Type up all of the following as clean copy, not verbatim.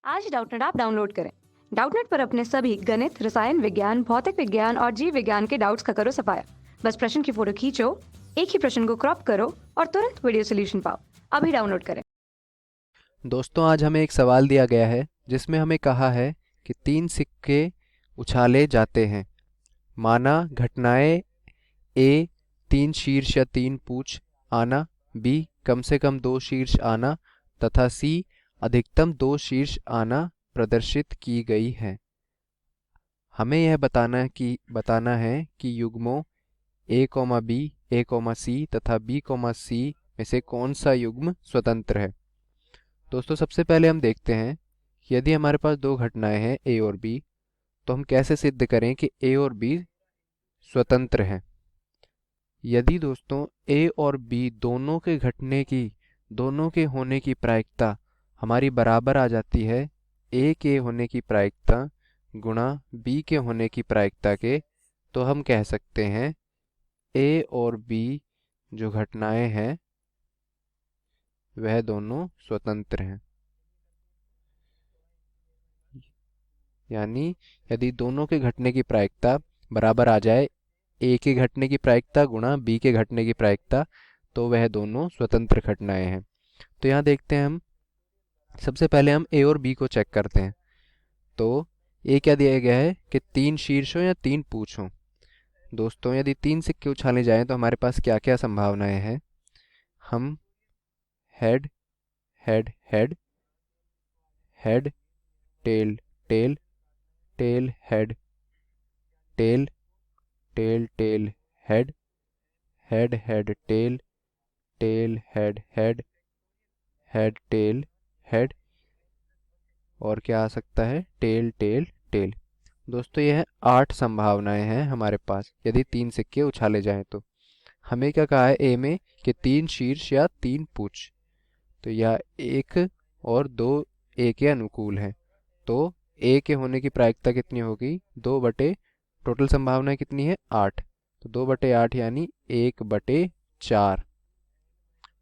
आज Doubtnut app download करें। Doubtnut पर अपने सभी गणित, रसायन विज्ञान, भौतिक विज्ञान और जीव विज्ञान के डाउट्स का करो सफाया। बस प्रश्न की फोटो खींचो, एक ही प्रश्न को क्रॉप करो और तुरंत वीडियो सोल्यूशन पाओ। अभी डाउनलोड करें। दोस्तों, आज हमें एक सवाल दिया गया है जिसमें हमें कहा है कि 3 सिक्के उछाले जाते हैं। माना घटनाएं ए 3 शीर्ष या 3 पूंछ आना, बी कम से कम 2 शीर्ष आना तथा सी अधिकतम 2 शीर्ष आना प्रदर्शित की गई है। हमें यह बताना है कि युग्मों ए कॉमा बी, ए कॉमा सी तथा बी कॉमा सी में से कौन सा युग्म स्वतंत्र है। दोस्तों, सबसे पहले हम देखते हैं कि यदि हमारे पास दो घटनाएं हैं ए और बी, तो हम कैसे सिद्ध करें कि ए और बी स्वतंत्र हैं। यदि दोस्तों ए और बी दोनों के होने की प्रायिकता हमारी बराबर आ जाती है ए के होने की प्रायिकता गुणा बी के होने की प्रायिकता के, तो हम कह सकते हैं ए और बी जो घटनाएं हैं वह दोनों स्वतंत्र हैं। यानी यदि दोनों के घटने की प्रायिकता बराबर आ जाए ए के घटने की प्रायिकता गुणा बी के घटने की प्रायिकता, तो वह दोनों स्वतंत्र घटनाएं हैं। तो यहाँ देखते हैं हम सबसे पहले हम ए और बी को चेक करते हैं। तो ए क्या दिया गया है कि 3 शीर्ष हो या 3 पूंछ हो। दोस्तों, यदि 3 सिक्के उछाले जाएं तो हमारे पास क्या क्या संभावनाएं हैं। हम head head head head tail tail tail head tail tail tail head head head tail tail head head head tail head, और क्या आ सकता है टेल टेल टेल। दोस्तों, यह 8 संभावनाएं हैं हमारे पास यदि 3 सिक्के उछाले जाएं तो। हमें क्या कहा है ए में कि 3 शीर्ष या 3 पूंछ, तो यह 1 और 2 ए के अनुकूल है। तो ए के होने की प्रायिकता कितनी होगी 2 बटे, टोटल संभावनाएं कितनी है 8, तो 2 बटे 8 यानी 1/4।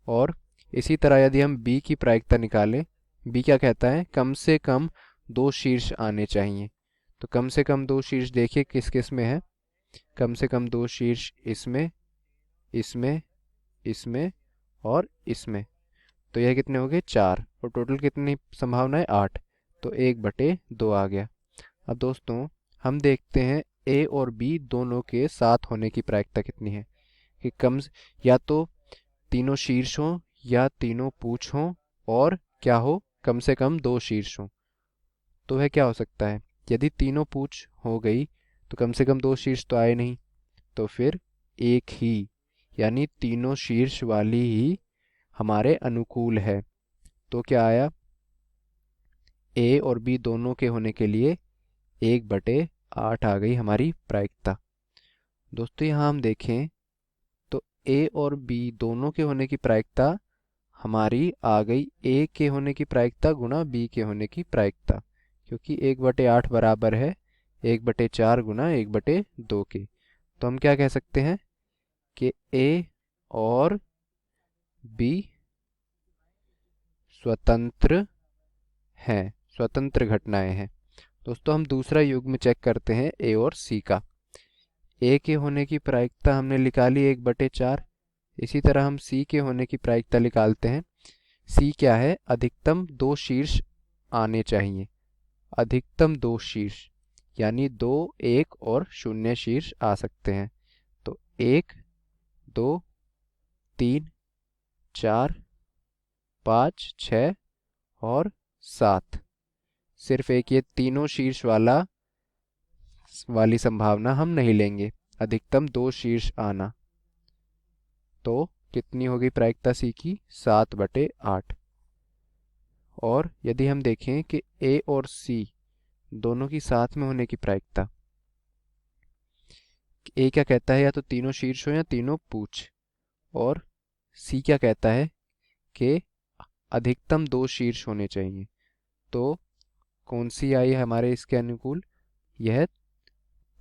और इसी तरह यदि हम बी की प्रायिकता निकालें, बी क्या कहता है कम से कम 2 शीर्ष आने चाहिए। तो कम से कम 2 शीर्ष देखिए किस किस में है। कम से कम 2 शीर्ष इसमें, इसमें, इसमें और इसमें। तो यह कितने हो गए 4, और टोटल कितनी संभावना है 8, तो 1/2 आ गया। अब दोस्तों हम देखते हैं ए और बी दोनों के साथ होने की प्रायिकता कितनी है कि या तो तीनों शीर्ष हों या तीनों पूंछ हों, और क्या हो कम से कम 2 शीर्ष हों। तो वह क्या हो सकता है, यदि तीनों पूंछ हो गई तो कम से कम 2 शीर्ष तो आए नहीं, तो फिर एक ही यानी तीनों शीर्ष वाली ही हमारे अनुकूल है। तो क्या आया, ए और बी दोनों के होने के लिए 1/8 आ गई हमारी प्रायिकता। दोस्तों, यहाँ हम देखें तो ए और बी दोनों के होने की प्रायिकता हमारी आ गई ए के होने की प्रायिकता गुणा बी के होने की प्रायिकता, क्योंकि 1/8 बराबर है 1/4 गुणा 1/2 के। तो हम क्या कह सकते हैं कि ए और बी स्वतंत्र हैं, स्वतंत्र घटनाएं हैं। दोस्तों, हम दूसरा युग्म चेक करते हैं ए और सी का। ए के होने की प्रायिकता हमने निकाली 1/4, इसी तरह हम सी के होने की प्रायिकता निकालते हैं। सी क्या है, अधिकतम 2 शीर्ष आने चाहिए। अधिकतम 2 शीर्ष यानी 2, 1 और 0 शीर्ष आ सकते हैं। तो 1, 2, 3, 4, 5, 6 और 7। सिर्फ एक ये तीनों शीर्ष वाली संभावना हम नहीं लेंगे, अधिकतम 2 शीर्ष आना। तो कितनी होगी प्रायिकता सी की 7/8। और यदि हम देखें कि ए और सी दोनों की साथ में होने की प्रायिकता, ए क्या कहता है या तो तीनों शीर्ष हो या तीनों पूंछ, और सी क्या कहता है कि अधिकतम 2 शीर्ष होने चाहिए। तो कौन सी आई हमारे इसके अनुकूल, यह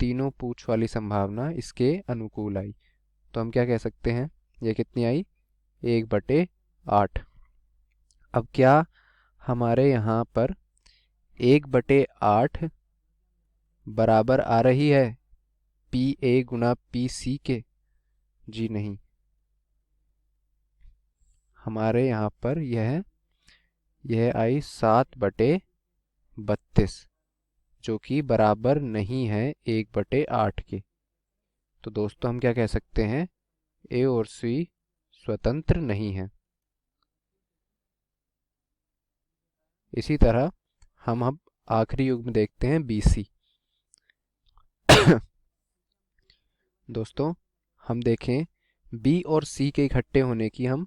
तीनों पूंछ वाली संभावना इसके अनुकूल आई। तो हम क्या कह सकते हैं, यह कितनी आई 1/8। अब क्या हमारे यहाँ पर 1/8 बराबर आ रही है PA गुना PC के? जी नहीं, हमारे यहाँ पर यह आई 7/32, जो कि बराबर नहीं है 1/8 के। तो दोस्तों हम क्या कह सकते हैं, A और C स्वतंत्र नहीं है। इसी तरह हम अब आखिरी युग्म देखते हैं BC। दोस्तों हम देखें B और C के इकट्ठे होने की हम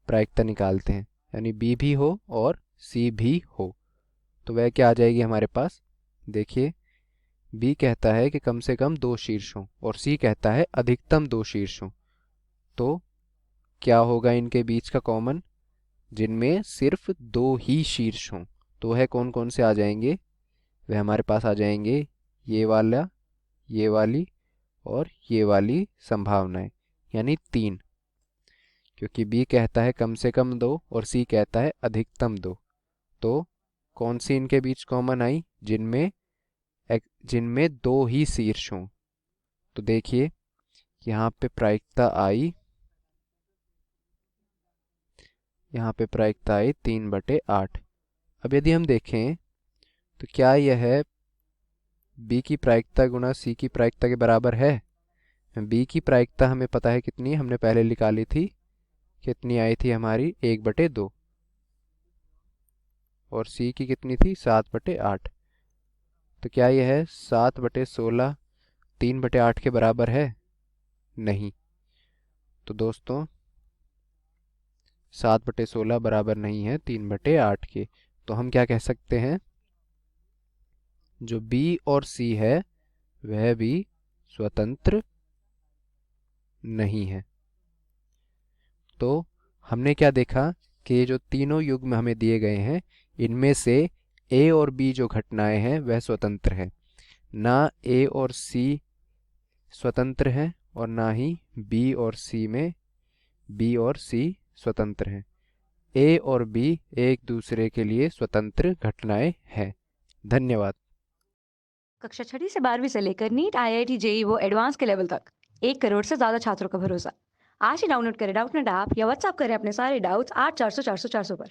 प्रायिकता निकालते हैं, यानी B भी हो और C भी हो, तो वह क्या आ जाएगी हमारे पास। देखिए B कहता है कि कम से कम 2 शीर्ष हों और C कहता है अधिकतम 2 शीर्ष हों। तो क्या होगा इनके बीच का कॉमन, जिनमें सिर्फ 2 ही शीर्ष हों, तो वह कौन कौन से आ जाएंगे, वह हमारे पास आ जाएंगे ये वाला, ये वाली और ये वाली संभावनाएं, यानी 3, क्योंकि B कहता है कम से कम 2 और C कहता है अधिकतम 2। तो कौन सी इनके बीच कॉमन आई, जिनमें 2 ही शीर्ष हों। तो देखिए यहाँ पे प्रायिकता आई, 3/8। अब यदि हम देखें तो क्या यह B की प्रायिकता गुणा C की प्रायिकता के बराबर है। B की प्रायिकता हमें पता है कितनी है, हमने पहले निकाली थी, कितनी आई थी हमारी 1/2, और C की कितनी थी 7/8। तो क्या यह 7/16 3/8 के बराबर है? नहीं। तो दोस्तों 7/16 बराबर नहीं है 3/8 के। तो हम क्या कह सकते हैं, जो B और C है वह भी स्वतंत्र नहीं है। तो हमने क्या देखा कि ये जो तीनों युग्म हमें दिए गए हैं, इनमें से A और B जो घटनाएं हैं वह स्वतंत्र है, ना A और C स्वतंत्र हैं और ना ही B और C स्वतंत्र हैं। A और B एक दूसरे के लिए स्वतंत्र घटनाएं हैं। धन्यवाद। कक्षा 6वीं से 12वीं से लेकर नीट, IIT, जेई वो एडवांस के लेवल तक 1 करोड़ से ज्यादा छात्रों का भरोसा। आज ही डाउनलोड करें डाउटनेट ऐप या व्हाट्सएप करें अपने सारे डाउट्स 8400 400 400 पर।